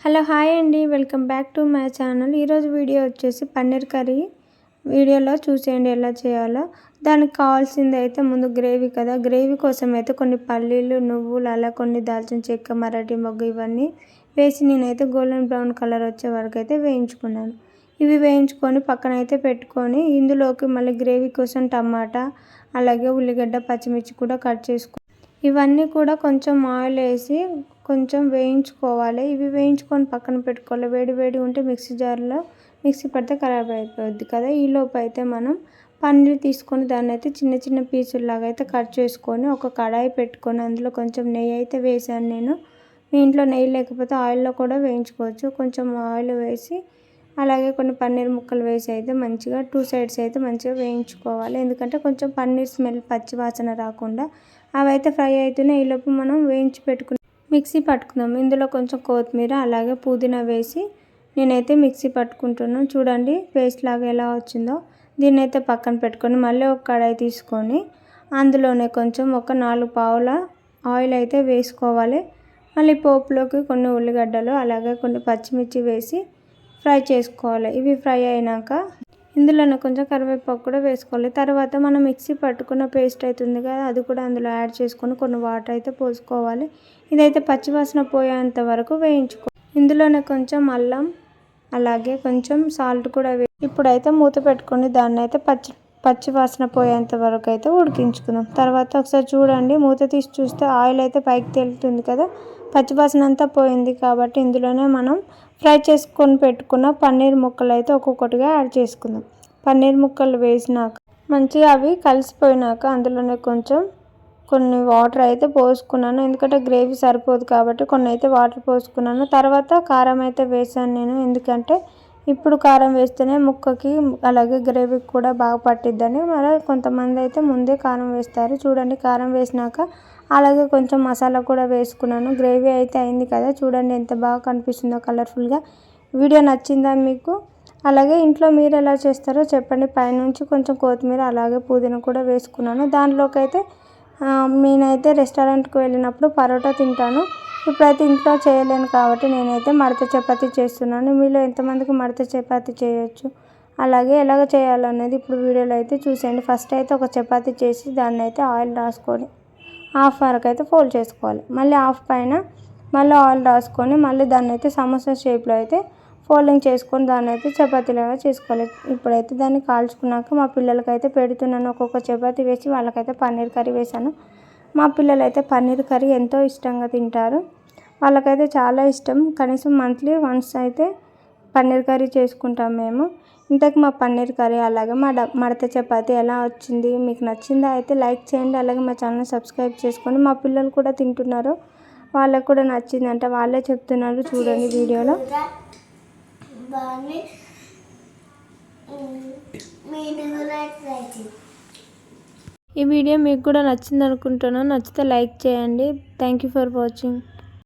Hello hi అండి, welcome back to my channel. ఈరోజు video వచ్చేసి పన్నీర్ కర్రీ. వీడియోలో చూసేయండి ఎలా చేయాలో. దానికి కావాల్సింది అయితే ముందు గ్రేవీ కదా, గ్రేవీ కోసం అయితే కొన్ని పల్లీలు, నువ్వులు, అలా కొన్ని దాల్చిన చెక్క, మరాఠీ మొగ్గు ఇవన్నీ వేసి నేనైతే గోల్డెన్ బ్రౌన్ కలర్ వచ్చే వరకు అయితే వేయించుకున్నాను. ఇవి వేయించుకొని పక్కన అయితే పెట్టుకొని ఇందులోకి మళ్ళీ గ్రేవీ కోసం టమాటా, అలాగే ఉల్లిగడ్డ, పచ్చిమిర్చి కూడా కట్ చేసుకున్నాను. ఇవన్నీ కూడా కొంచెం ఆయిల్ వేసి కొంచెం వేయించుకోవాలి. ఇవి వేయించుకొని పక్కన పెట్టుకోవాలి. వేడి వేడి ఉంటే మిక్సీ జార్లో మిక్సీ పడితే ఖరాబ్ అయిపోద్ది కదా. ఈలోపు అయితే మనం పన్నీర్ తీసుకొని దాన్ని అయితే చిన్న చిన్న పీసుల్లాగా అయితే కట్ చేసుకొని ఒక కడాయి పెట్టుకొని అందులో కొంచెం నెయ్యి అయితే వేసాను నేను. మీ ఇంట్లో నెయ్యి లేకపోతే ఆయిల్లో కూడా వేయించుకోవచ్చు. కొంచెం ఆయిల్ వేసి అలాగే కొన్ని పన్నీర్ ముక్కలు వేసి అయితే మంచిగా 2 సైడ్స్ అయితే మంచిగా వేయించుకోవాలి. ఎందుకంటే కొంచెం పన్నీర్ స్మెల్ పచ్చి వాసన రాకుండా అవైతే ఫ్రై అవుతున్నాయి. ఈలోపు మనం వేయించి పెట్టుకుని మిక్సీ పట్టుకుందాం. ఇందులో కొంచెం కొత్తిమీర అలాగే పుదీనా వేసి నేనైతే మిక్సీ పట్టుకుంటున్నాను. చూడండి పేస్ట్ లాగా ఎలా వచ్చిందో. దీన్ని అయితే పక్కన పెట్టుకొని మళ్ళీ ఒక కడాయి తీసుకొని అందులోనే కొంచెం ఒక 4 పావుల ఆయిల్ అయితే వేసుకోవాలి. మళ్ళీ పోపులోకి కొన్ని ఉల్లిగడ్డలు అలాగే కొన్ని పచ్చిమిర్చి వేసి ఫ్రై చేసుకోవాలి. ఇవి ఫ్రై అయినాక ఇందులోనే కొంచెం కరివేపాకు కూడా వేసుకోవాలి. తర్వాత మనం మిక్సీ పట్టుకున్న పేస్ట్ అవుతుంది కదా, అది కూడా అందులో యాడ్ చేసుకొని కొన్ని వాటర్ అయితే పోసుకోవాలి. ఇదైతే పచ్చివాసన పోయేంత వరకు వేయించుకోవాలి. ఇందులోనే కొంచెం అల్లం అలాగే కొంచెం సాల్ట్ కూడా ఇప్పుడైతే మూత పెట్టుకొని దాన్ని అయితే పచ్చి వాసన పోయేంత వరకు అయితే ఉడికించుకుందాం. తర్వాత ఒకసారి చూడండి, మూత తీసి చూస్తే ఆయిల్ అయితే పైకి తేలుతుంది కదా, పచ్చివాసన అంతా పోయింది. కాబట్టి ఇందులోనే మనం ఫ్రై చేసుకొని పెట్టుకున్న పన్నీర్ ముక్కలు అయితే ఒక్కొక్కటిగా యాడ్ చేసుకుందాం. పన్నీర్ ముక్కలు వేసినాక మంచిగా అవి కలిసిపోయినాక అందులోనే కొన్ని వాటర్ అయితే పోసుకున్నాను. ఎందుకంటే గ్రేవీ సరిపోదు కాబట్టి కొన్ని అయితే వాటర్ పోసుకున్నాను. తర్వాత కారం అయితే వేసాను నేను. ఎందుకంటే ఇప్పుడు కారం వేస్తేనే ముక్కకి అలాగే గ్రేవీకి కూడా బాగా పట్టిద్దని. మరి కొంతమంది అయితే ముందే కారం వేస్తారు. చూడండి కారం వేసినాక అలాగే కొంచెం మసాలా కూడా వేసుకున్నాను. గ్రేవీ అయితే అయింది కదా, చూడండి ఎంత బాగా కనిపిస్తుందో కలర్ఫుల్గా. వీడియో నచ్చిందా మీకు? అలాగే ఇంట్లో మీరు ఎలా చేస్తారో చెప్పండి. పైనుంచి కొంచెం కొత్తిమీర అలాగే పుదీనా కూడా వేసుకున్నాను. దాంట్లోకి అయితే నేనైతే రెస్టారెంట్కి వెళ్ళినప్పుడు పరోటా తింటాను. ఇప్పుడైతే ఇంట్లో చేయలేను కాబట్టి నేనైతే మడత చపాతీ చేస్తున్నాను. మీలో ఎంతమందికి మడత చపాతీ చేయొచ్చు, అలాగే ఎలాగ చేయాలనేది ఇప్పుడు వీడియోలో అయితే చూసేయండి. ఫస్ట్ అయితే ఒక చపాతీ చేసి దాన్ని అయితే ఆయిల్ రాసుకొని హాఫ్ వరకు అయితే ఫోల్డ్ చేసుకోవాలి. మళ్ళీ హాఫ్ పైన మళ్ళీ ఆయిల్ రాసుకొని మళ్ళీ దాన్ని అయితే సమోసా షేప్లో అయితే ఫోల్డింగ్ చేసుకొని దాన్ని అయితే చపాతీలాగా చేసుకోవాలి. ఇప్పుడైతే దాన్ని కాల్చుకున్నాక మా పిల్లలకైతే పెడుతున్నాను. ఒక్కొక్క చపాతీ వేసి వాళ్ళకైతే పన్నీర్ కర్రీ వేసాను. మా పిల్లలు అయితే పన్నీర్ కర్రీ ఎంతో ఇష్టంగా తింటారు. వాళ్ళకైతే చాలా ఇష్టం. కనీసం మంత్లీ వన్స్ అయితే పన్నీర్ కర్రీ చేసుకుంటాం మేము. ఇంతకు మా పన్నీర్ కర్రీ అలాగే మా మడత చపాతీ ఎలా వచ్చింది, మీకు నచ్చిందా అయితే లైక్ చేయండి. అలాగే మా ఛానల్ సబ్స్క్రైబ్ చేసుకోండి. మా పిల్లలు కూడా తింటున్నారు, వాళ్ళకు కూడా నచ్చిందంటే వాళ్ళే చెప్తున్నారు. చూడండి వీడియోలో. ఈ వీడియో మీకు కూడా నచ్చింది అనుకుంటున్నాను. నచ్చితే లైక్ చేయండి. Thank you for watching.